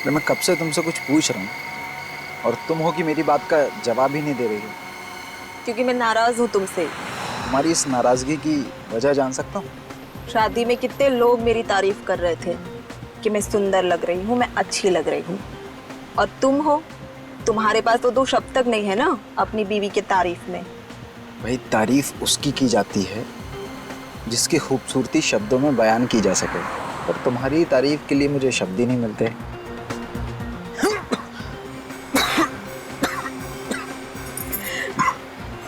अरे मैं कब से तुमसे कुछ पूछ रहा हूँ और तुम हो कि मेरी बात का जवाब ही नहीं दे रही हो। क्योंकि मैं नाराज हूँ तुमसे। तुम्हारी इस नाराजगी की वजह जान सकता हूँ? शादी में कितने लोग मेरी तारीफ कर रहे थे कि मैं सुंदर लग रही हूँ, मैं अच्छी लग रही हूँ, और तुम हो, तुम्हारे पास तो 2 शब्द तक नहीं है ना अपनी बीवी की तारीफ में। भाई तारीफ उसकी की जाती है जिसकी खूबसूरती शब्दों में बयान की जा सके, और तुम्हारी तारीफ के लिए मुझे शब्द ही नहीं मिलते।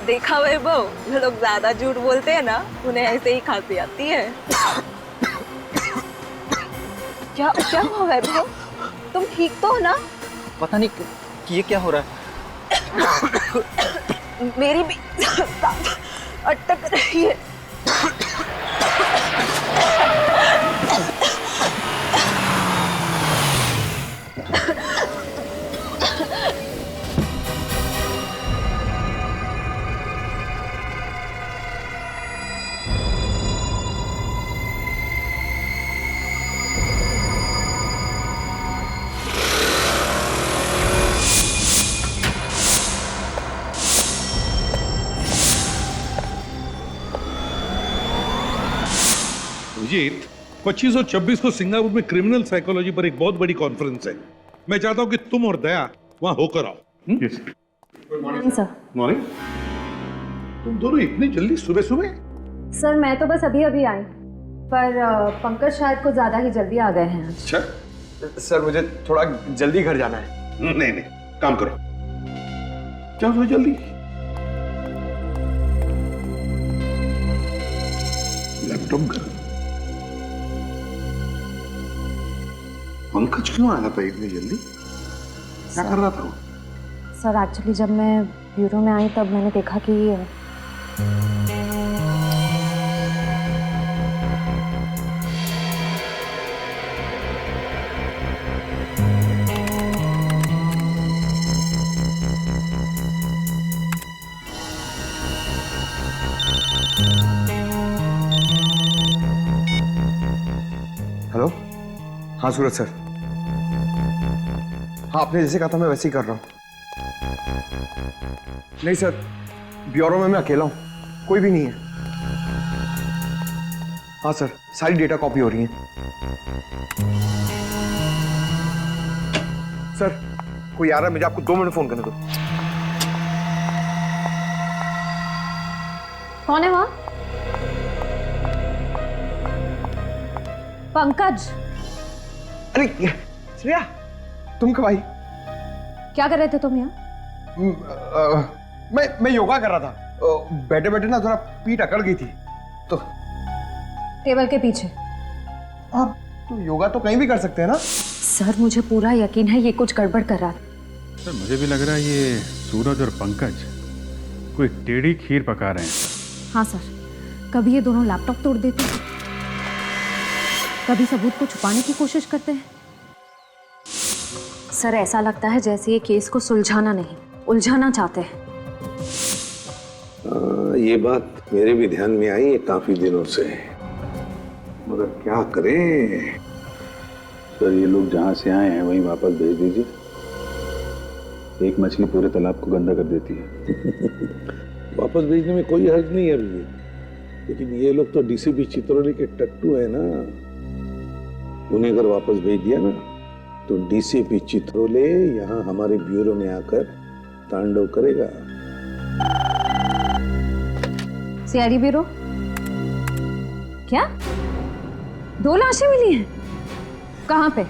देखा वैभव, जो लोग ज्यादा झूठ बोलते हैं ना उन्हें ऐसे ही खांसी आती है। क्या क्या हुआ वैभव, तुम ठीक तो हो ना? पता नहीं कि ये क्या हो रहा है। मेरी भी अटक रही है। अभिजीत, 25 और 26 को सिंगापुर में क्रिमिनल साइकोलॉजी पर एक बहुत बड़ी कॉन्फ्रेंस है। मैं चाहता हूं कि तुम और दया वहां होकर आओ। Good morning sir. मॉर्निंग। तुम दोनों इतनी जल्दी सुबह सुबह? सर मैं तो बस अभी अभी आई, पर पंकज शायद कुछ ज्यादा ही जल्दी आ गए हैं। अच्छा। सर मुझे थोड़ा जल्दी घर जाना है। नहीं नहीं, काम करो, जाओ जाओ जल्दी। लैपटॉप कर। पंकज क्यों आया था इतनी जल्दी? क्या कर रहा था वो? सर एक्चुअली जब मैं ब्यूरो में आई तब मैंने देखा कि हेलो। हाँ सूरज सर। हाँ आपने जैसे कहा था मैं वैसे ही कर रहा हूँ। नहीं सर, ब्यूरो में मैं अकेला हूँ, कोई भी नहीं है। हाँ सर, सारी डेटा कॉपी हो रही है। सर कोई आ रहा है, मुझे आपको 2 मिनट फोन करने दो। कौन है वहां? पंकज। अरे श्रेया, तुम कब आई? क्या कर रहे थे तुम यहाँ? मैं योगा कर रहा था। बैठे बैठे ना थोड़ा पीठ अकड़ गई थी तो। टेबल के पीछे। आप तो योगा तो कहीं भी कर सकते हैं ना? सर मुझे पूरा यकीन है ये कुछ गड़बड़ कर रहा था। सर मुझे भी लग रहा है ये सूरज और पंकज कोई टेढ़ी खीर पका रहे हैं। हाँ सर, कभी ये दोनों लैपटॉप तोड़ देते हैं, कभी सबूत को छुपाने की कोशिश करते हैं। सर ऐसा लगता है जैसे ये केस को सुलझाना नहीं उलझाना चाहते हैं। ये बात मेरे भी ध्यान में आई है काफी दिनों से, मगर क्या करें। सर ये लोग जहाँ से आए हैं वहीं वापस भेज दीजिए। एक मछली पूरे तालाब को गंदा कर देती है। वापस भेजने में कोई हर्ज नहीं है अभी, लेकिन ये लोग तो डीसीपी चित्रोली के टट्टू है ना। उन्हें अगर वापस भेज दिया ना तो डीसीपी चित्रोले यहाँ हमारे ब्यूरो में आकर तांडव करेगा। CID bureau? क्या 2 लाशें मिली हैं? कहाँ पे?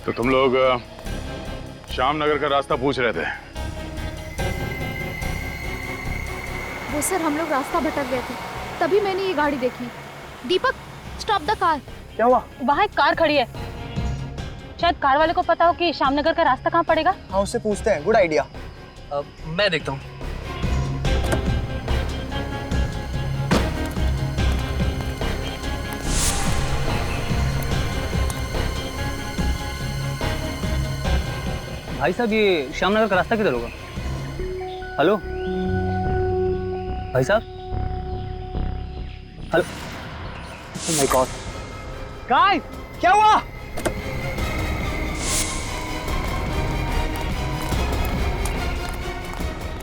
तो तुम लोग श्याम नगर का रास्ता पूछ रहे थे? वो सर हम लोग रास्ता भटक गए थे, तभी मैंने ये गाड़ी देखी। दीपक, स्टॉप द कार। क्या हुआ? वहाँ एक कार खड़ी है। शायद कार वाले को पता हो कि श्यामनगर का रास्ता कहाँ पड़ेगा। हाँ उससे पूछते हैं, गुड आइडिया। मैं देखता हूँ। भाई साहब ये श्यामनगर का रास्ता किधर होगा? हेलो भाई साहब, hello. Oh my God guys, क्या हुआ?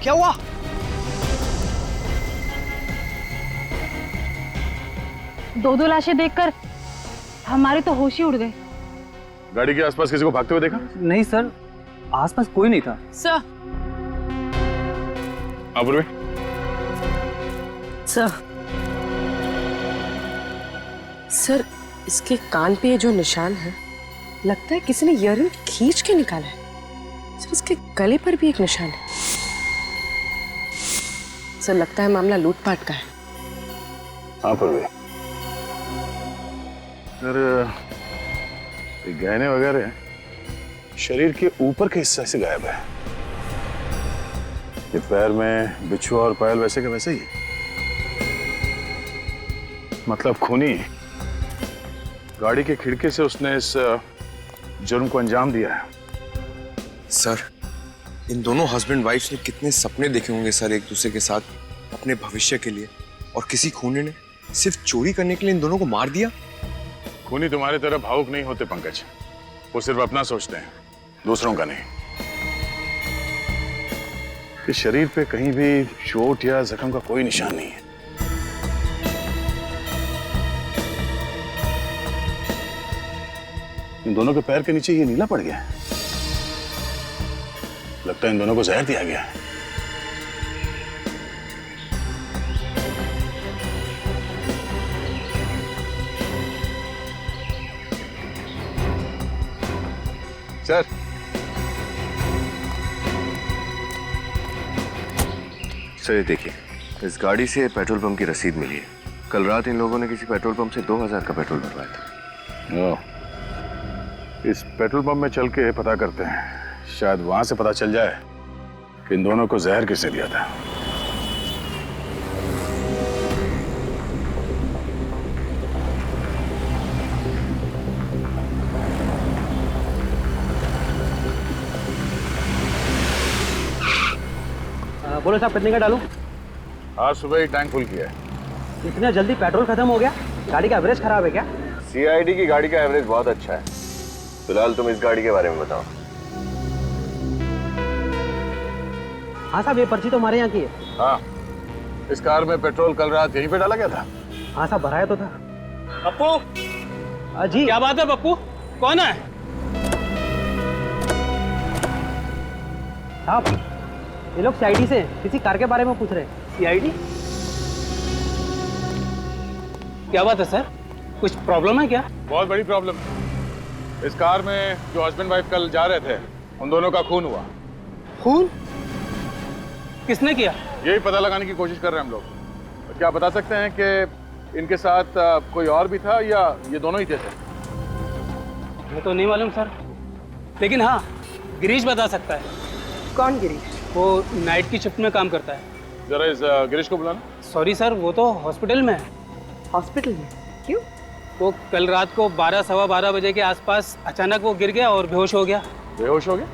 क्या हुआ? दो लाशें देखकर हमारे तो होश ही उड़ गए। गाड़ी के आसपास किसी को भागते हुए देखा? नहीं सर, आसपास कोई नहीं था। सर, पूर्वी, सर इसके कान पे ये जो निशान है, लगता है किसी ने ईयररिंग खींच के निकाला है। सर इसके गले पर भी एक निशान है। सर लगता है मामला लूटपाट का है। हाँ पूर्वी, सर ये गहने वगैरह शरीर के ऊपर के हिस्से से गायब है। ये पैर में बिच्छू और पायल वैसे के वैसे ही है। मतलब खूनी गाड़ी के खिड़की से उसने इस जुर्म को अंजाम दिया है। सर इन दोनों हस्बैंड वाइफ ने कितने सपने देखे होंगे सर एक दूसरे के साथ अपने भविष्य के लिए, और किसी खूनी ने सिर्फ चोरी करने के लिए इन दोनों को मार दिया। खूनी तुम्हारी तरह भावुक नहीं होते पंकज, वो सिर्फ अपना सोचते हैं, दूसरों का नहीं। इस शरीर पे कहीं भी चोट या जख्म का कोई निशान नहीं है। इन दोनों के पैर के नीचे ये नीला पड़ गया है। लगता है इन दोनों को जहर दिया गया है। सर ये देखिए, इस गाड़ी से पेट्रोल पंप की रसीद मिली है। कल रात इन लोगों ने किसी पेट्रोल पंप से 2000 का पेट्रोल भरवाया था। इस पेट्रोल पंप में चल के पता करते हैं, शायद वहां से पता चल जाए कि इन दोनों को जहर किसने दिया था। बोलो साहब, कितने का डालूं? आज सुबह ही टैंक फुल किया है। इतना जल्दी पेट्रोल खत्म हो गया? गाड़ी का एवरेज खराब है क्या? सीआईडी की गाड़ी का एवरेज बहुत अच्छा है। फिलहाल तुम इस गाड़ी के बारे में बताओ। हाँ साहब, ये पर्ची तो हमारे यहाँ की है। हाँ, इस कार में पेट्रोल कल रात यहीं पे डाला गया था। हाँ साहब, भराया तो था। पप्पू जी, क्या बात है पप्पू, कौन है? साहब ये लोग सीआईडी से किसी कार के बारे में पूछ रहे हैं। सीआईडी? क्या बात है सर, कुछ प्रॉब्लम है क्या? बहुत बड़ी प्रॉब्लम है। इस कार में जो हस्बैंड वाइफ कल जा रहे थे, उन दोनों का खून हुआ। खून? किसने किया? यही पता लगाने की कोशिश कर रहे हैं हम लोग। क्या बता सकते हैं कि इनके साथ कोई और भी था या ये दोनों ही थे सर? वो तो नहीं मालूम सर, लेकिन हाँ गिरीश बता सकता है। कौन गिरीश? वो नाइट की शिफ्ट में काम करता है। जरा इस गिरीश को बुलाना। सॉरी सर, वो तो हॉस्पिटल में है। हॉस्पिटल में? क्यों? वो कल रात को 12 सवा 12 बजे के आसपास अचानक वो गिर गया और बेहोश हो गया। बेहोश हो गया?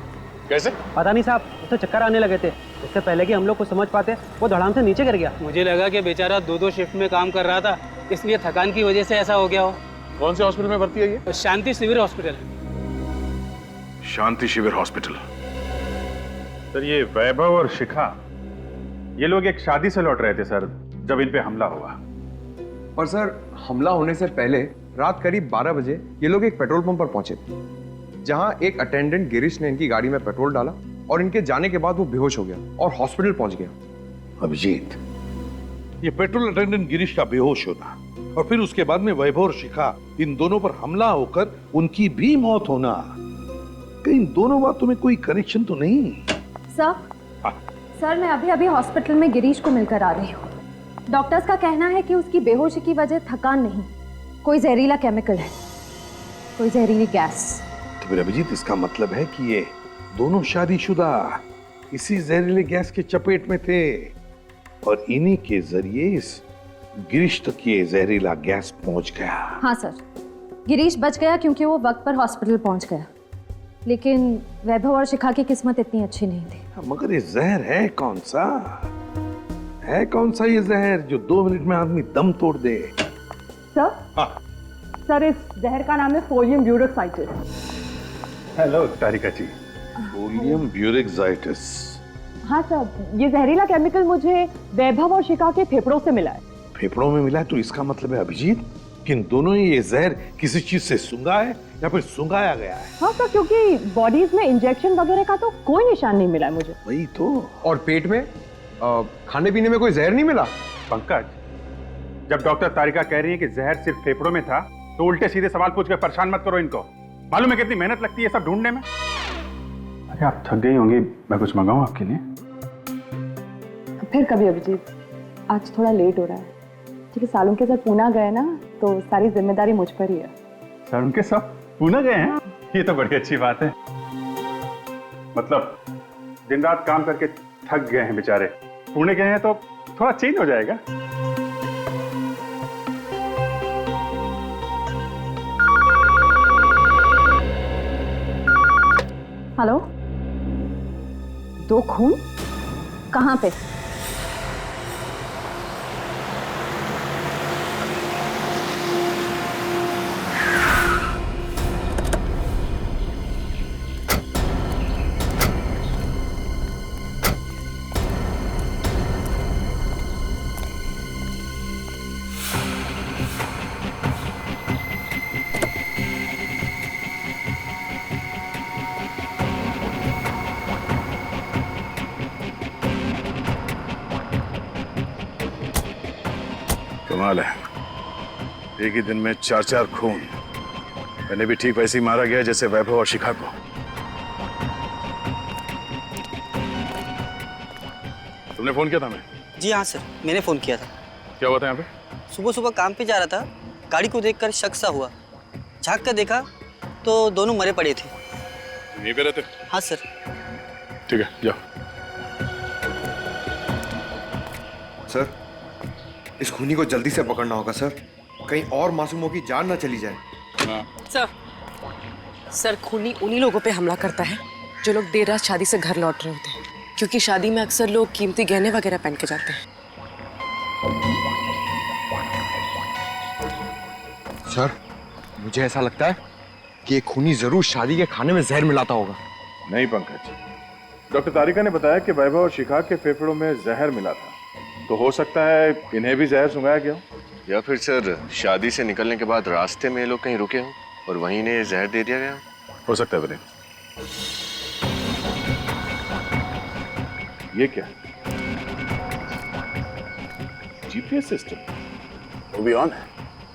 कैसे? पता नहीं साहब, उसे चक्कर आने लगे थे। इससे पहले कि हम लोग कुछ समझ पाते, वो धड़ाम से नीचे गिर गया। मुझे लगा कि बेचारा 2-2 शिफ्ट में काम कर रहा था, इसलिए थकान की वजह से ऐसा हो गया हो। कौन से हॉस्पिटल में भर्ती है ये? शांति शिविर हॉस्पिटल। शांति शिविर हॉस्पिटल। सर ये वैभव और शिखा, ये लोग एक शादी से लौट रहे थे सर, जब इन पे हमला हुआ। और सर हमला होने से पहले रात करीब 12 बजे ये लोग एक पेट्रोल पंप पर पहुंचे, जहां एक अटेंडेंट गिरीश ने इनकी गाड़ी में पेट्रोल डाला और इनके जाने के बाद वो बेहोश हो गया और हॉस्पिटल पहुंच गया। अभिजीत, ये पेट्रोल अटेंडेंट गिरीश का बेहोश होना और फिर उसके बाद में वैभव और शिखा, इन दोनों पर हमला होकर उनकी भी मौत होना, कहीं इन दोनों बातों में कोई कनेक्शन तो नहीं? सर मैं अभी अभी हॉस्पिटल में गिरीश को मिलकर आ रही हूँ। डॉक्टर्स का कहना है कि उसकी बेहोशी की वजह थकान नहीं, कोई जहरीला केमिकल है, कोई जहरीली गैस। तो फिर अभिजीत इसका मतलब है कि ये दोनों शादीशुदा इसी जहरीले गैस के चपेट में थे और इन्हीं के जरिए इस गिरीश तक ये जहरीला गैस पहुंच गया। हाँ सर, गिरीश बच गया क्योंकि वो वक्त पर हॉस्पिटल पहुंच गया, लेकिन वैभव और शिखा की किस्मत इतनी अच्छी नहीं थी। मगर ये जहर है कौन सा? है कौन सा ये जहर जो 2 मिनट में आदमी दम तोड़ दे? सर, हाँ। सर इस जहर का नाम है फोलियम ब्यूरोक्साइटिस। हेलो तारिका जी। फोलियम ब्यूरोक्साइटिस। हाँ सर, ये जहरीला केमिकल मुझे वैभव और शिखा के फेफड़ों से मिला है। फेफड़ों में मिला है तो इसका मतलब है अभिजीत कि इन दोनों ही ये जहर किसी चीज से सूंघा है या फिर सूंघाया गया है। हाँ सर, क्योंकि बॉडीज में इंजेक्शन वगैरह का तो कोई निशान नहीं मिला है मुझे। वही तो। और पेट में खाने पीने में कोई जहर नहीं मिला? पंकज, जब डॉक्टर तारिका कह रही है कि जहर सिर्फ फेफड़ों में था, तो उल्टे सीधे सवाल पूछ कर परेशान मत करो इनको। मालूम है कितनी मेहनत लगती है सब ढूंढने में। अरे आप थक गई होंगी, मैं कुछ मंगाऊं आपके लिए? फिर कभी अभिजीत, आज थोड़ा लेट हो रहा है क्योंकि सालों के साथ पूना गए ना, तो सारी जिम्मेदारी मुझ पर ही है। सर उनके सब पूना गए हैं? ये तो बड़ी अच्छी बात है। मतलब दिन रात काम करके थक गए हैं बेचारे, पुणे गए हैं तो थोड़ा चेंज हो जाएगा। हेलो, 2 खून कहाँ पे? कमाल है, एक ही दिन में 4 खून। मैंने भी ठीक वैसे ही मारा गया जैसे वैभव और शिखा को। तुमने फोन किया था? मैं जी हाँ सर, मैंने फ़ोन किया था। क्या हुआ था यहाँ पे? सुबह सुबह काम पे जा रहा था, गाड़ी को देखकर शक सा हुआ। झांक कर देखा तो दोनों मरे पड़े थे। यहीं पे रहते? हाँ सर। ठीक है, जाओ। सर, इस खूनी को जल्दी से पकड़ना होगा सर, कहीं और मासूमों की जान ना चली जाए। सर खूनी उन्हीं लोगों पे हमला करता है जो लोग देर रात शादी से घर लौट रहे होते हैं, क्योंकि शादी में अक्सर लोग कीमती गहने वगैरह पहन के जाते हैं। सर, मुझे ऐसा लगता है कि ये खूनी जरूर शादी के खाने में जहर मिलाता होगा। नहीं पंकज, डॉक्टर तारिका ने बताया कि वैभव और शिखा के फेफड़ों में जहर मिला था, तो हो सकता है इन्हें भी जहर सुंघाया गया हो। या फिर सर शादी से निकलने के बाद रास्ते में ये लोग कहीं रुके हों और वहीं इन्हें जहर दे दिया गया हो सकता है। ये क्या? जीपीएस सिस्टम वो भी ऑन है।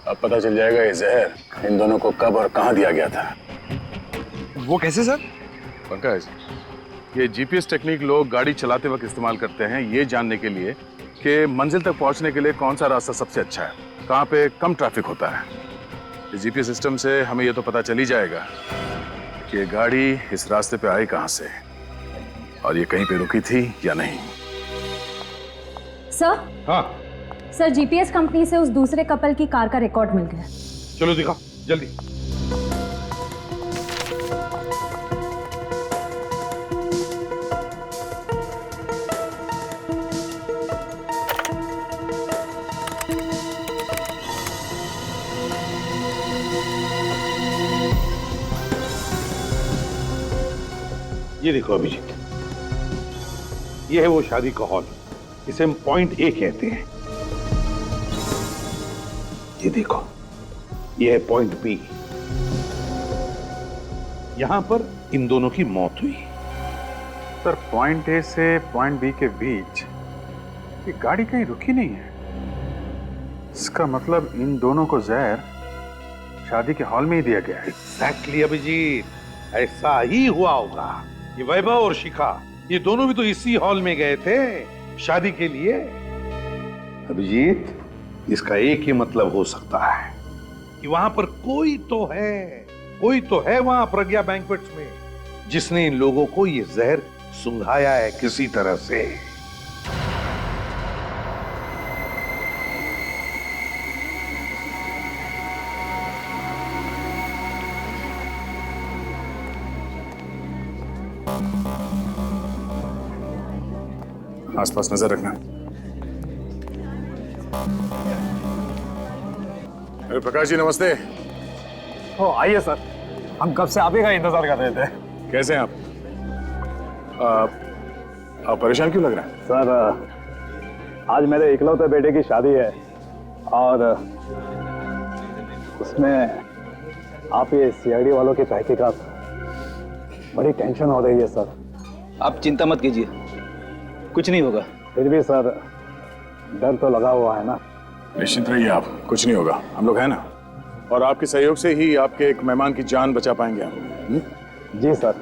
अब पता चल जाएगा ये जहर इन दोनों को कब और कहां दिया गया था। वो कैसे सर? पंकज, ये जीपीएस टेक्निक लोग गाड़ी चलाते वक्त इस्तेमाल करते हैं ये जानने के लिए कि मंजिल तक पहुंचने के लिए कौन सा रास्ता सबसे अच्छा है, कहां पे कम ट्रैफिक होता है। इस जीपीएस सिस्टम से हमें ये तो पता चल ही जाएगा कि ये गाड़ी इस रास्ते पे आई कहां से और ये कहीं पे रुकी थी या नहीं। सर? हाँ सर, जीपीएस कंपनी से उस दूसरे कपल की कार का रिकॉर्ड मिल गया। चलो दिखाओ जल्दी। ये देखो अभिजीत, ये है वो शादी का हॉल, इसे हम पॉइंट ए कहते हैं। ये देखो, ये है पॉइंट बी, यहां पर इन दोनों की मौत हुई। सर, पॉइंट ए से पॉइंट बी के बीच ये गाड़ी कहीं रुकी नहीं है। इसका मतलब इन दोनों को जहर शादी के हॉल में ही दिया गया है। एग्जैक्टली अभिजीत, ऐसा ही हुआ होगा। ये वैभव और शिखा, ये दोनों भी तो इसी हॉल में गए थे शादी के लिए। अभिजीत, इसका एक ही मतलब हो सकता है कि वहां पर कोई तो है कोई तो है वहां प्रज्ञा बैंक्वेट्स में जिसने इन लोगों को ये जहर सुंघाया है किसी तरह से। आसपास नजर रखना। अरे प्रकाश जी नमस्ते। ओ आइए सर, हम कब से आप ही का इंतजार कर रहे थे। कैसे हैं आप परेशान क्यों लग रहे हैं? सर आज मेरे इकलौते बेटे की शादी है और उसमें आप ये सीआईडी वालों की तहकीकात, बड़ी टेंशन हो रही है सर। आप चिंता मत कीजिए, कुछ नहीं होगा। फिर भी सर डर तो लगा हुआ है ना। निश्चिंत रहिए आप, कुछ नहीं होगा, हम लोग हैं ना। और आपके सहयोग से ही आपके एक मेहमान की जान बचा पाएंगे हम। जी सर।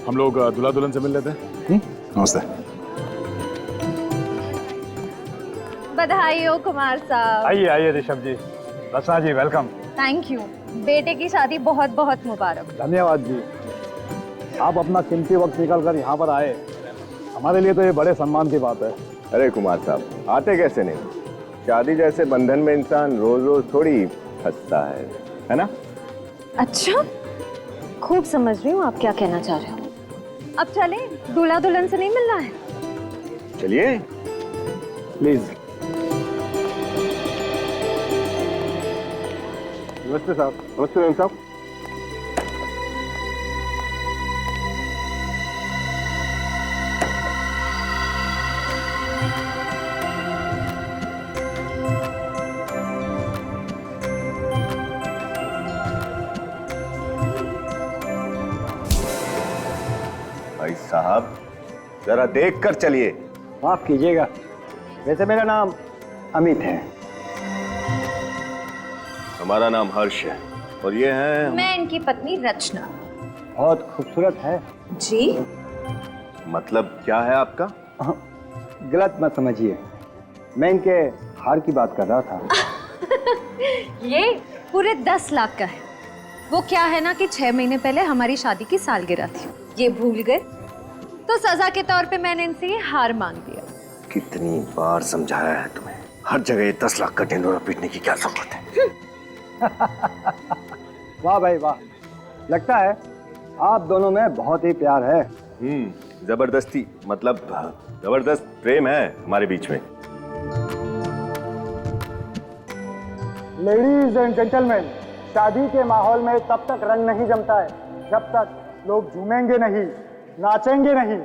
हम लोग दूल्हा दुल्हन से मिल लेते हैं। नमस्ते। बधाई हो कुमार साहब। आइए आइए ऋषभ जी, रचना जी वेलकम। Thank you. बेटे की शादी बहुत बहुत मुबारक। धन्यवाद जी, आप अपना कीमती वक्त निकाल कर यहाँ पर आए, हमारे लिए तो ये बड़े सम्मान की बात है। अरे कुमार साहब आते कैसे नहीं, शादी जैसे बंधन में इंसान रोज रोज थोड़ी फंसता है ना? अच्छा, खूब समझ रही हूँ आप क्या कहना चाह रहे हो। अब चले, दूल्हा दुल्हन से नहीं मिलना है? चलिए प्लीज। नमस्ते साहब। नमस्ते मैम साहब। भाई साहब जरा देख कर चलिए। माफ कीजिएगा, वैसे मेरा नाम अमित है। हमारा नाम हर्ष है और ये है मैं इनकी पत्नी रचना। बहुत खूबसूरत है जी। मतलब क्या है आपका? गलत मत समझिए, मैं इनके हार की बात कर रहा था। ये पूरे 10 लाख का है। वो क्या है ना कि 6 महीने पहले हमारी शादी की सालगिरह थी, ये भूल गए तो सजा के तौर पे मैंने इनसे ये हार मांग दिया। कितनी बार समझाया है तुम्हें, हर जगह ये 10 लाख का ढिंढोरा पीटने की क्या जरूरत है? वाह भाई वाह, लगता है आप दोनों में बहुत ही प्यार है। जबरदस्ती मतलब जबरदस्त प्रेम है हमारे बीच में। लेडीज एंड जेंटलमैन, शादी के माहौल में तब तक रंग नहीं जमता है जब तक लोग झूमेंगे नहीं, नाचेंगे नहीं।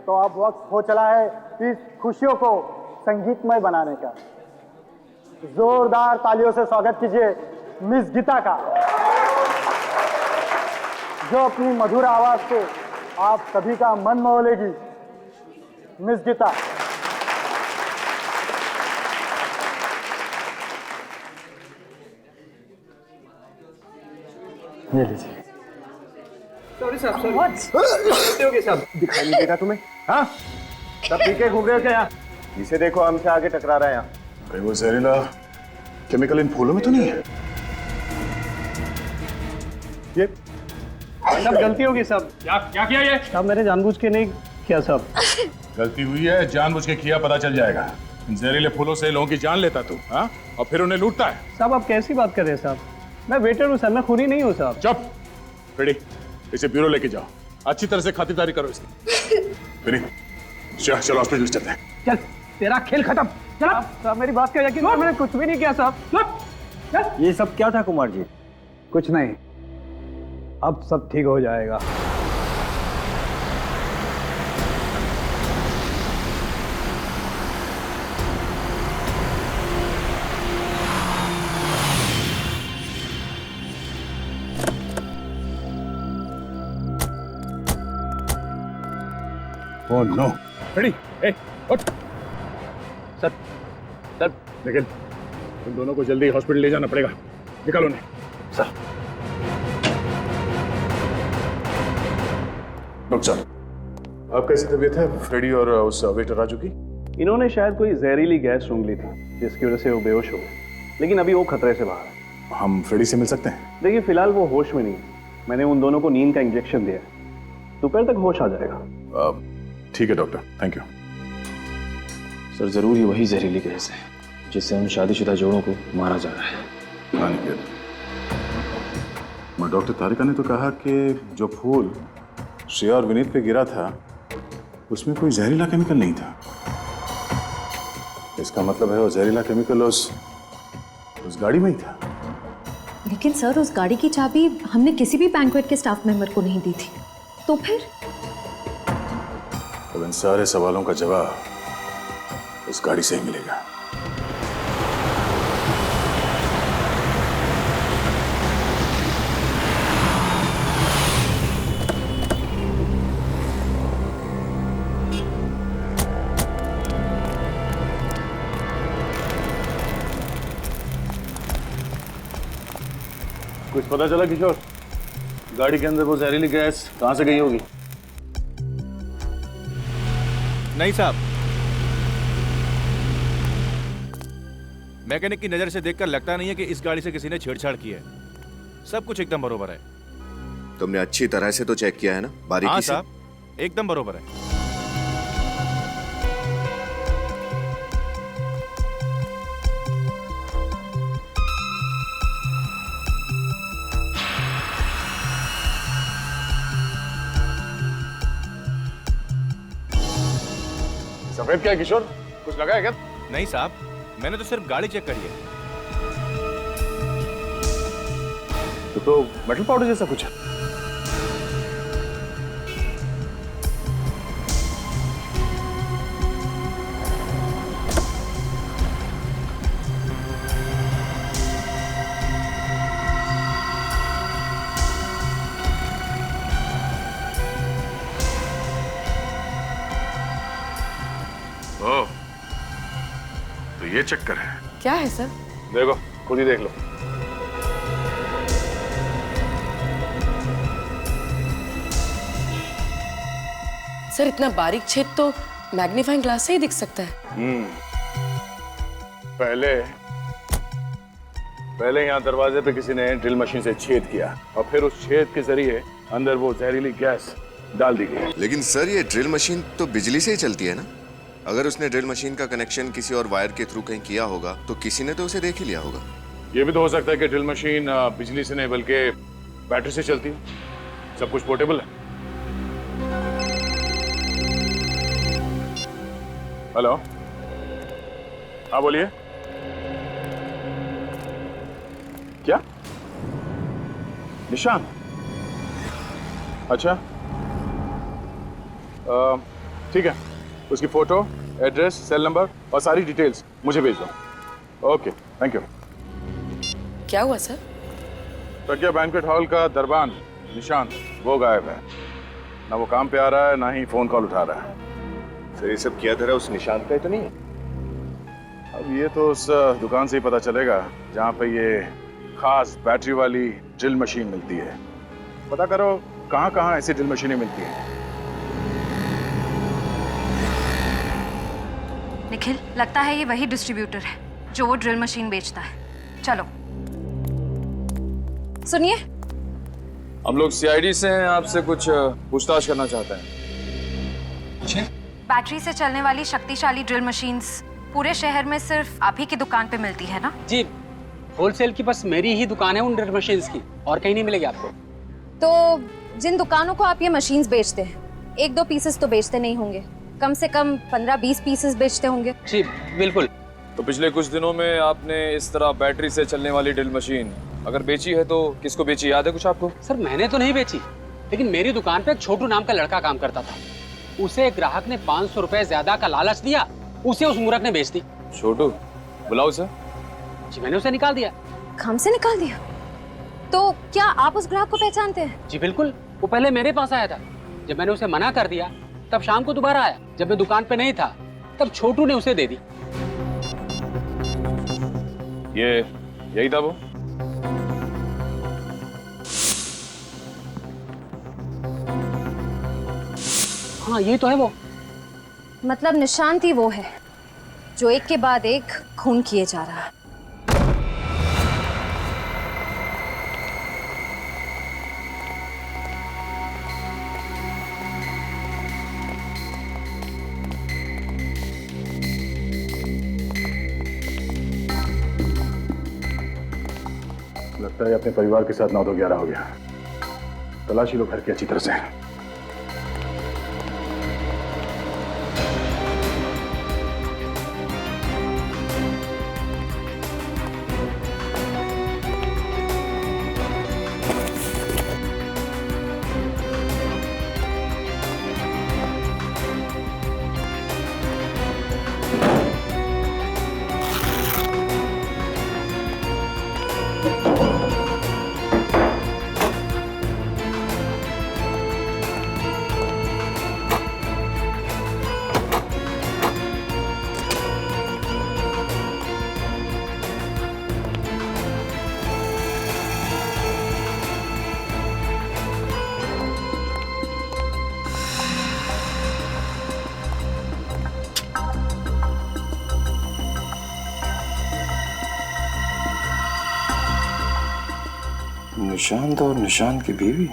तो अब वक्त हो चला है इस खुशियों को संगीतमय बनाने का। जोरदार तालियों से स्वागत कीजिए मिस गीता का, जो अपनी मधुर आवाज से आप सभी का मन मोह लेगी। मिस गीता। ये लीजिए। सॉरी साहब, सॉरी साहब। दिखाई नहीं देगा तुम्हें? हाँ, सब पीके घूम रहे हो क्या यहाँ? जिसे देखो हमसे आगे टकरा रहा है यहाँ। अरे वो जहरीला केमिकल इन फूलों में तो नहीं है? ये सब गलती होगी सब। क्या किया ये? सब मैंने जानबूझ के नहीं किया सब। गलती हुई है, जानबूझ के किया पता चल जाएगा। इन जहरीले फूलों से लोगों की जान लेता तू, हाँ? और फिर उन्हें लूटता है। साहब आप कैसी बात कर रहे हैं साहब? मैं वेटर हूँ सर, मैं खूनी नहीं हूँ साहब। चुप। रेडी, इसे ब्यूरो लेके जाओ, अच्छी तरह से खातिरदारी करो इसकी। रेडी, चलो हॉस्पिटल चलते हैं। चल, तेरा खेल खत्म। चल साहब, मेरी बात का यकीन करो, मैंने कुछ भी नहीं किया साहब। ये सब क्या था कुमार जी? कुछ नहीं, अब सब ठीक हो जाएगा। Oh no. रेडी, ए, उठ। सर, लेकिन तुम दोनों को जल्दी हॉस्पिटल ले जाना पड़ेगा। निकालो नहीं। सर। डॉक्टर साहब, आप कैसी तबीयत है फ्रेडी और उस वेटर राजू की? इन्होंने शायद कोई जहरीली गैस सूंघ ली थी जिसकी वजह से वो बेहोश हो गए, लेकिन अभी वो खतरे से बाहर है। हम फ्रेडी से मिल सकते हैं? देखिए फिलहाल वो होश में नहीं है। मैंने उन दोनों को नींद का इंजेक्शन दिया है, दोपहर तक होश आ जाएगा। ठीक है डॉक्टर, थैंक यू। सर जरूर ये वही जहरीली गैस है जिससे उन शादीशुदा जोड़ों को मारा जा रहा है। हाँ निखिल, मगर डॉक्टर तारिका ने तो कहा कि जो फूल श्रेया और विनीत पे गिरा था उसमें कोई जहरीला केमिकल नहीं था। इसका मतलब है वो जहरीला केमिकल उस गाड़ी में ही था। लेकिन सर उस गाड़ी की चाबी हमने किसी भी बैंक्वेट के स्टाफ मेंबर को नहीं दी थी, तो फिर? अब इन सारे सवालों का जवाब उस गाड़ी से ही मिलेगा। कुछ पता चला किशोर, गाड़ी के अंदर वो जहरीली गैस कहां से गई होगी? नहीं साहब, मैकेनिक की नजर से देखकर लगता नहीं है कि इस गाड़ी से किसी ने छेड़छाड़ की है। सब कुछ एकदम बरोबर है। तुमने अच्छी तरह से तो चेक किया है ना, बारीकी हाँ से? साहब, एकदम बरोबर है। सफेद क्या है किशोर, कुछ लगा है क्या? नहीं साहब, मैंने तो सिर्फ गाड़ी चेक करी है। तो मेटल पाउडर जैसा कुछ है। ओह, तो ये चक्कर है। क्या है सर? देखो, खुद ही देख लो। सर इतना बारीक छेद तो मैग्नीफाइंग ग्लास से ही दिख सकता है। पहले यहाँ दरवाजे पे किसी ने ड्रिल मशीन से छेद किया और फिर उस छेद के जरिए अंदर वो जहरीली गैस डाल दी गई। लेकिन सर ये ड्रिल मशीन तो बिजली से ही चलती है ना? अगर उसने ड्रिल मशीन का कनेक्शन किसी और वायर के थ्रू कहीं किया होगा तो किसी ने तो उसे देख ही लिया होगा। ये भी तो हो सकता है कि ड्रिल मशीन बिजली से नहीं बल्कि बैटरी से चलती है। सब कुछ पोर्टेबल है। हेलो, हाँ बोलिए। क्या? निशान? अच्छा, ठीक है, उसकी फोटो, एड्रेस, सेल नंबर और सारी डिटेल्स मुझे भेज दो। Okay, thank you. क्या हुआ सर? प्रज्ञा बैंक्वेट हॉल का दरबान निशान वो गायब है। ना वो काम पे आ रहा है, ना ही फोन कॉल उठा रहा है। सर ये सब किया धरा उस निशान का ही तो नहीं है? अब ये तो उस दुकान से ही पता चलेगा जहाँ पे ये खास बैटरी वाली ड्रिल मशीन मिलती है। पता करो कहाँ कहाँ ऐसी ड्रिल मशीनें मिलती हैं। निखिल, लगता है ये वही डिस्ट्रीब्यूटर है जो वो ड्रिल मशीन बेचता है। चलो। सुनिए, हम लोग सीआईडी से हैं, आपसे कुछ पूछताछ करना चाहते हैं। बैटरी से चलने वाली शक्तिशाली ड्रिल मशीन्स पूरे शहर में सिर्फ आप ही की दुकान पे मिलती है ना? जी, होलसेल की बस मेरी ही दुकान है उन ड्रिल मशीन्स की, और कहीं नहीं मिलेगी आपको। तो जिन दुकानों को आप ये मशीन्स बेचते हैं, 1-2 पीसेस तो बेचते नहीं होंगे, कम से कम 15-20 पीसेस बेचते होंगे। जी बिल्कुल। तो पिछले कुछ दिनों में आपने इस तरह बैटरी से चलने वाली ड्रिल मशीन अगर बेची है तो किसको बेची, याद है कुछ आपको? सर मैंने तो नहीं बेची, लेकिन मेरी दुकान पे एक छोटू नाम का लड़का काम करता था। उसे एक ग्राहक ने 500 रुपए ज्यादा का लालच दिया, उसे उस मूर्ख ने बेच दी। छोटू? बुलाओ उसे। जी मैंने उसे निकाल दिया। काम से निकाल दिया? तो क्या आप उस ग्राहक को पहचानते हैं? जी बिल्कुल, वो पहले मेरे पास आया था। जब मैंने उसे मना कर दिया तब शाम को दोबारा आया। जब मैं दुकान पे नहीं था तब छोटू ने उसे दे दी। यही था वो? हाँ यही तो है वो। मतलब निशान ही वो है जो एक के बाद एक खून किए जा रहा है। लगता है अपने परिवार के साथ 9-11 हो गया। तलाशी लो घर की अच्छी तरह से। निशांत और निशांत की बीवी।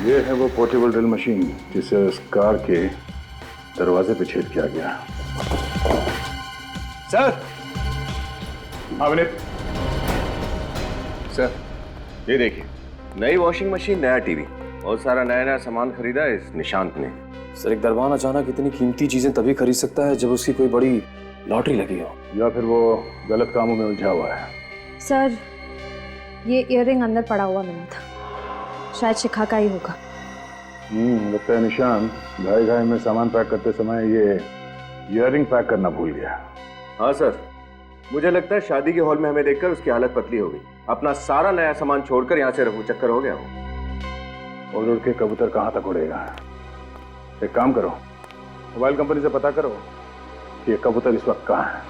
ये है वो पोर्टेबल ड्रिल मशीन जिसे उस कार के दरवाजे पे छेद किया गया। सर। हाँ विनीत। सर ये देखिए, नई वॉशिंग मशीन, नया टीवी और सारा नया नया सामान खरीदा है इस निशांत ने। सर एक दरबान अचानक इतनी कीमती चीजें तभी खरीद सकता है जब उसकी कोई बड़ी लॉटरी लगी हो, या फिर वो गलत कामों में उलझा हुआ है। सर ये इयररिंग अंदर पड़ा हुआ मिला था, शायद शिखा का ही होगा। लगता है निशांत घाई घाई में सामान पैक करते समय ये इयररिंग पैक करना भूल गया। हाँ सर, मुझे लगता है शादी के हॉल में हमें देखकर उसकी हालत पतली हो गई, अपना सारा नया सामान छोड़कर यहाँ से रफू चक्कर हो गया वो। उड़ उड़ के कबूतर कहाँ तक उड़ेगा। एक काम करो, मोबाइल कंपनी से पता करो कि ये कबूतर इस वक्त कहाँ है।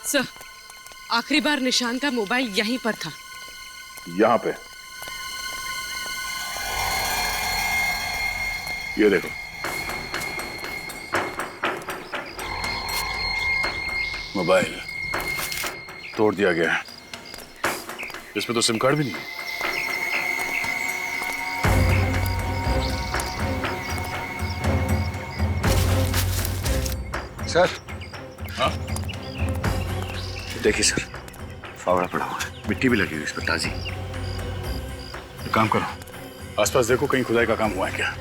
सर, आखिरी बार निशान का मोबाइल यहीं पर था। यहाँ पे ये देखो, मोबाइल तोड़ दिया गया है। इसमें तो सिम कार्ड भी नहीं है। सर। हाँ देखिए सर, फावड़ा पड़ा हुआ है, मिट्टी भी लगी हुई इस पर ताजी। एक काम करो, आसपास देखो कहीं खुदाई का काम हुआ है क्या।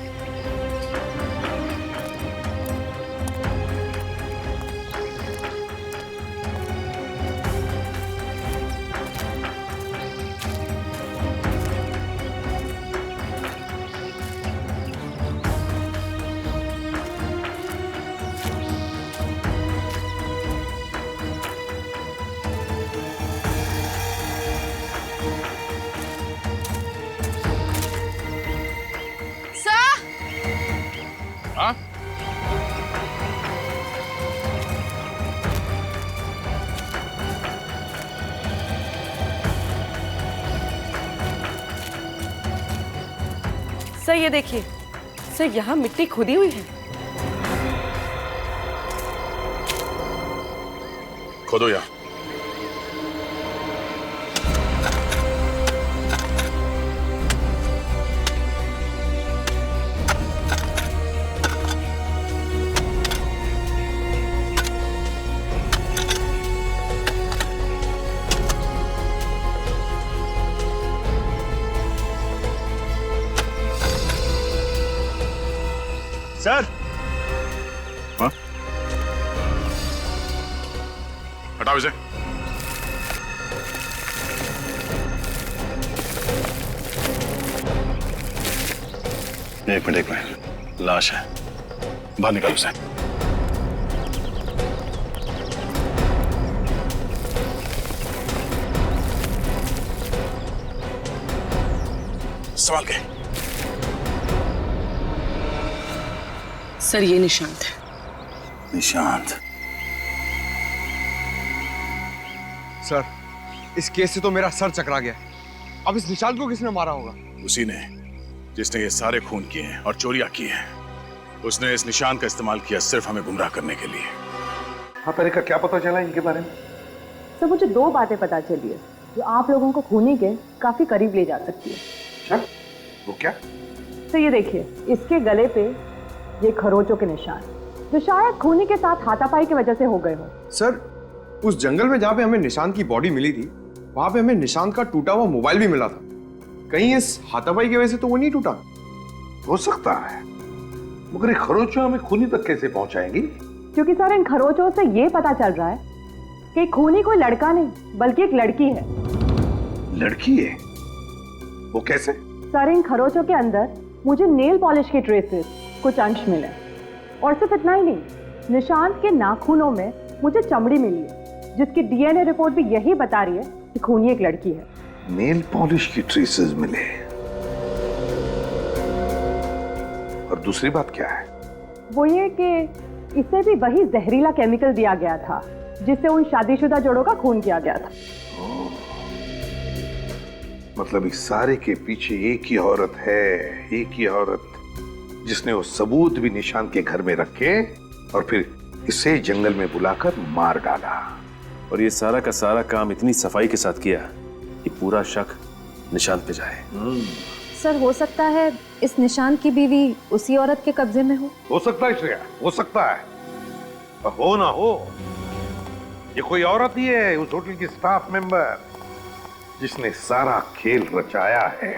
हाँ? सर ये देखिए, सर यहाँ मिट्टी खुदी हुई है। खोदो यहाँ। सर। हाँ? हटाओ इसे। एक मिनट, लाश है, बाहर निकालो उसे। संभाल के। सर ये निशांत है। निशांत? सर, इस केस से तो मेरा सर चकरा गया। अब इस निशांत को किसने मारा होगा? उसी ने जिसने ये सारे खून किए हैं और चोरियां की हैं। उसने इस निशांत का इस्तेमाल किया सिर्फ हमें गुमराह करने के लिए। हाँ, तरीका क्या पता चला इनके बारे में? सर मुझे 2 बातें पता चली है जो आप लोगों को खूनी के काफी करीब ले जा सकती है। अच्छा, वो क्या? तो ये देखिए, इसके गले पे ये खरोचों के निशान जो शायद खूनी के साथ हाथापाई की वजह से हो गए हो। सर, उस जंगल में जहाँ पे हमें निशांत की बॉडी मिली थी, वहां पे हमें निशांत का टूटा हुआ मोबाइल भी मिला था। कहीं इस हाथापाई की वजह से तो वो नहीं टूटा? हो सकता है, मगर ये खरोचों हमें खूनी तक कैसे पहुंचाएंगी? क्योंकि सर इन खरोचों से ये पता चल रहा है कि खूनी कोई लड़का नहीं बल्कि एक लड़की है। लड़की है? वो कैसे? सर इन खरोचों के अंदर मुझे नेल पॉलिश के ट्रेसेस कुछ अंश मिले, और सिर्फ इतना ही नहीं, निशांत के नाखूनों में मुझे चमड़ी मिली है जिसकी डीएनए रिपोर्ट भी यही बता रही है कि खूनी एक लड़की है। नेल पॉलिश की ट्रेसेस मिले, और दूसरी बात क्या है? वो ये कि इसे भी वही जहरीला केमिकल दिया गया था जिससे उन शादीशुदा जोड़ों का खून किया गया था। मतलब इस सारे के पीछे एक ही औरत है, एक ही औरत जिसने वो सबूत भी निशांत के घर में रखे और फिर इसे जंगल में बुलाकर मार डाला। और ये सारा का सारा काम इतनी सफाई के साथ किया कि पूरा शक निशांत पे जाए। सर हो सकता है इस निशांत की बीवी उसी औरत के कब्जे में हो सकता है श्रेया, हो सकता है, पर हो ना हो, ये कोई औरत ही है, उस होटल की स्टाफ मेंबर जिसने सारा खेल रचाया है।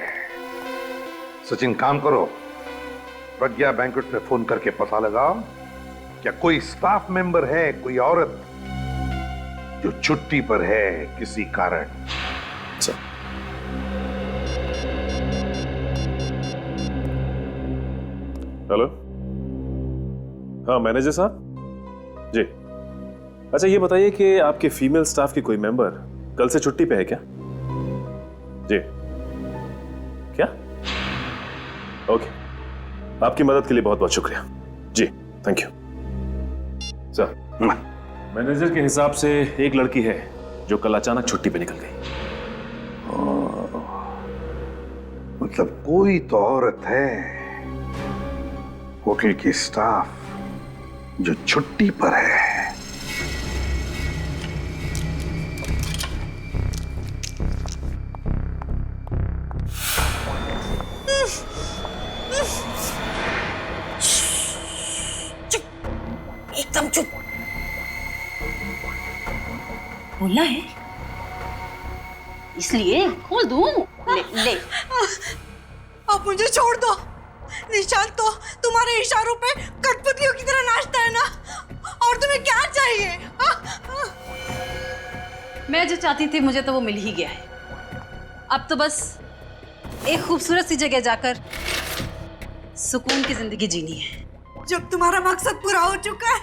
सचिन, काम करो, प्रज्ञा बैंक्वेट में फोन करके पता लगाओ क्या कोई स्टाफ मेंबर है, कोई औरत जो छुट्टी पर है किसी कारण। हेलो, हाँ मैनेजर साहब जी। अच्छा ये बताइए कि आपके फीमेल स्टाफ की कोई मेंबर कल से छुट्टी पे है क्या? जी क्या? ओके, आपकी मदद के लिए बहुत बहुत शुक्रिया जी, थैंक यू सर। मैनेजर के हिसाब से एक लड़की है जो कल अचानक छुट्टी पे निकल गई। मतलब कोई तो औरत है होटल की स्टाफ जो छुट्टी पर है। एकदम चुप। बोलना है इसलिए खोल दूं। ले। आप मुझे छोड़ दो। निशांत तो तुम्हारे इशारों पे कठपुतलियों की तरह नाचता है ना, और तुम्हें क्या चाहिए? मैं जो चाहती थी मुझे तो वो मिल ही गया है। अब तो बस एक खूबसूरत सी जगह जाकर सुकून की जिंदगी जीनी है। जब तुम्हारा मकसद पूरा हो चुका है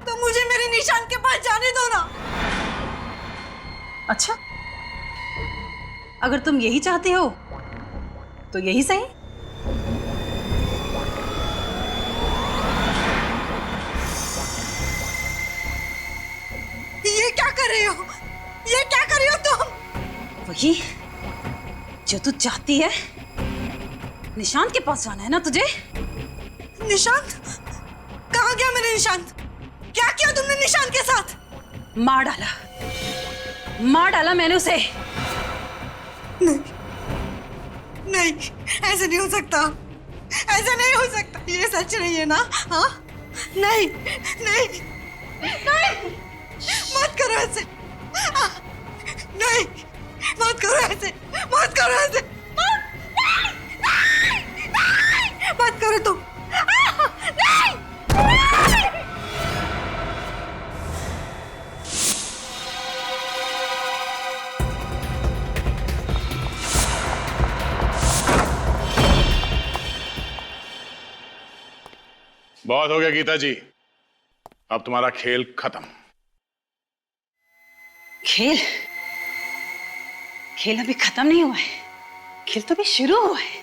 तो मुझे मेरे निशांत के पास जाने दो ना। अच्छा, अगर तुम यही चाहते हो तो यही सही। ये क्या कर रही हो? ये क्या कर रही हो तुम? वही जो तू चाहती है। निशांत के पास जाना है ना तुझे? निशांत? कहाँ गया मेरे निशांत? क्या किया तुमने निशांत के साथ? मार डाला मैंने उसे। नहीं, ऐसे नहीं हो सकता, ऐसा नहीं हो सकता। ये सच नहीं है ना? हाँ, नहीं, मत करो ऐसे। नहीं, मत करो ऐसे, मत करो ऐसे, मत करो तुम। नहीं। बहुत हो गया गीता जी, अब तुम्हारा खेल खत्म। खेल अभी खत्म नहीं हुआ है। खेल तो भी शुरू हुआ है।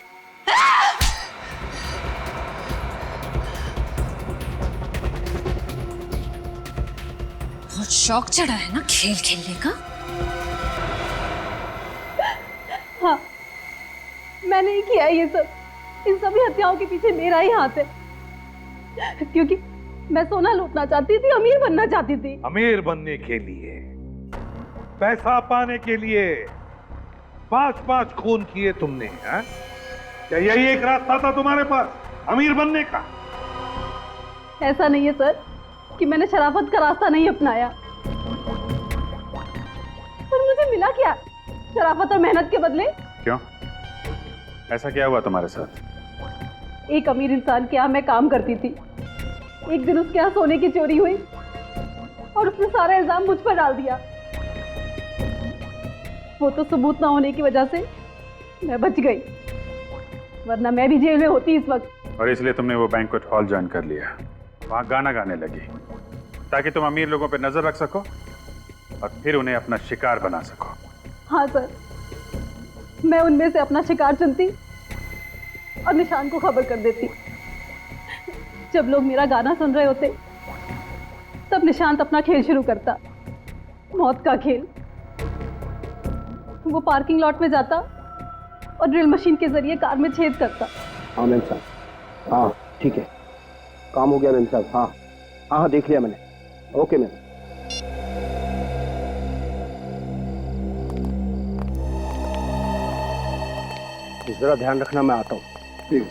बहुत शौक चढ़ा है ना खेल खेलने का। हाँ, मैंने ही किया है ये सब। इन सभी हत्याओं के पीछे मेरा ही हाथ है, क्योंकि मैं सोना लूटना चाहती थी, अमीर बनना चाहती थी। अमीर बनने के लिए, पैसा पाने के लिए 5-5 खून किए तुमने, हैं? क्या यही एक रास्ता था तुम्हारे पास अमीर बनने का? ऐसा नहीं है सर कि मैंने शराफत का रास्ता नहीं अपनाया, पर मुझे मिला क्या शराफत और मेहनत के बदले? क्यों? ऐसा क्या हुआ तुम्हारे साथ? एक अमीर इंसान के यहाँ मैं काम करती थी। एक दिन उसके यहाँ सोने की चोरी हुई और उसने सारा इल्जाम मुझ पर डाल दिया। वो तो सबूत ना होने की वजह से मैं बच गई, वरना मैं भी जेल में होती इस वक्त। और इसलिए तुमने वो बैंक्वेट हॉल ज्वाइन कर लिया, वहां गाना गाने लगी, ताकि तुम अमीर लोगों पर नजर रख सको और फिर उन्हें अपना शिकार बना सको। हाँ सर, मैं उनमें से अपना शिकार चुनती और निशान को खबर कर देती। जब लोग मेरा गाना सुन रहे होते तब निशांत अपना खेल शुरू करता, मौत का खेल। वो पार्किंग लॉट में जाता और ड्रिल मशीन के जरिए कार में छेद करता। हाँ मैम साहब, हाँ ठीक है, काम हो गया मैम साहब। हाँ हाँ हाँ, देख लिया मैंने। Okay ma'am. जरा ध्यान रखना, मैं आता हूँ। ठीक।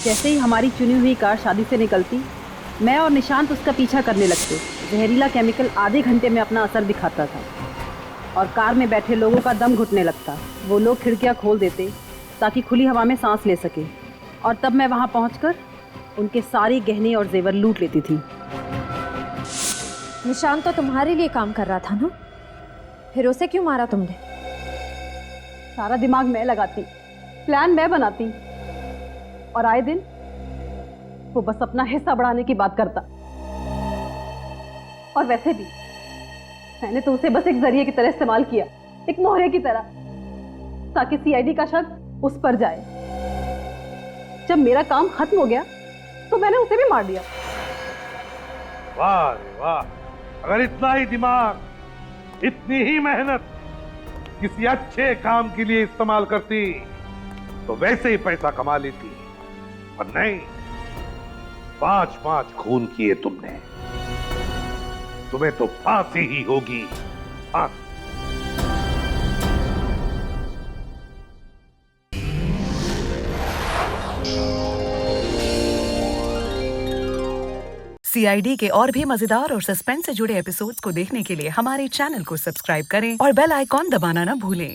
जैसे ही हमारी चुनी हुई कार शादी से निकलती, मैं और निशांत उसका पीछा करने लगते। जहरीला केमिकल आधे घंटे में अपना असर दिखाता था और कार में बैठे लोगों का दम घुटने लगता। वो लोग खिड़कियां खोल देते ताकि खुली हवा में सांस ले सके, और तब मैं वहां पहुंचकर उनके सारे गहने और जेवर लूट लेती थी। निशान तो तुम्हारे लिए काम कर रहा था ना, फिर उसे क्यों मारा तुमने? सारा दिमाग मैं लगाती, प्लान मैं बनाती, और आए दिन वो बस अपना हिस्सा बढ़ाने की बात करता। और वैसे भी मैंने तो उसे बस एक जरिए की तरह इस्तेमाल किया, एक मोहरे की तरह, ताकि सीआईडी का शक उस पर जाए। जब मेरा काम खत्म हो गया तो मैंने उसे भी मार दिया। वाह रे वाह, अगर इतना ही दिमाग, इतनी ही मेहनत किसी अच्छे काम के लिए इस्तेमाल करती तो वैसे ही पैसा कमा लेती, पर नहीं, 5-5 खून किए तुमने। तुम्हें तो फांसी ही होगी, फांसी। सीआईडी के और भी मजेदार और सस्पेंस से जुड़े एपिसोड्स को देखने के लिए हमारे चैनल को सब्सक्राइब करें और बेल आइकॉन दबाना ना भूलें।